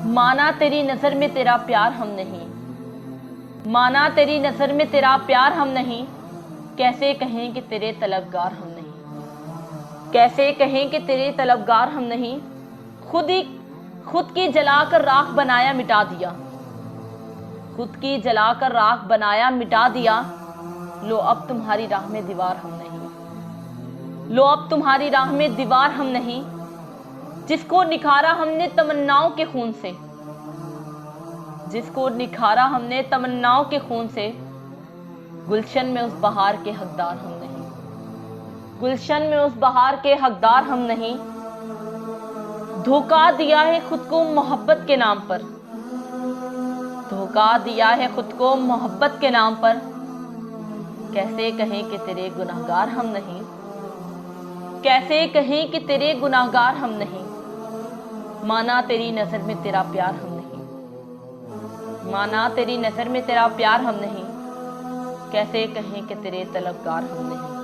माना तेरी नजर में तेरा प्यार हम नहीं, माना तेरी नजर में तेरा प्यार हम नहीं, कैसे कहें कि तेरे तलबगार हम नहीं, कैसे कहें कि तेरे तलबगार हम नहीं। खुद की जलाकर राख बनाया मिटा दिया, खुद की जलाकर राख बनाया मिटा दिया। लो अब तुम्हारी राह में दीवार हम नहीं, लो अब तुम्हारी राह में दीवार हम नहीं। जिसको निखारा हमने तमन्नाओं के खून से, जिसको निखारा हमने तमन्नाओं के खून से, गुलशन में उस बहार के हकदार हम नहीं, गुलशन में उस बहार के हकदार हम नहीं। धोखा दिया है खुद को मोहब्बत के नाम पर, धोखा दिया है खुद को मोहब्बत के नाम पर। कैसे कहें कि तेरे गुनाहगार हम नहीं, कैसे कहें कि तेरे गुनाहगार हम नहीं। माना तेरी नजर में तेरा प्यार हम नहीं, माना तेरी नजर में तेरा प्यार हम नहीं, कैसे कहें कि तेरे तलबगार हम नहीं।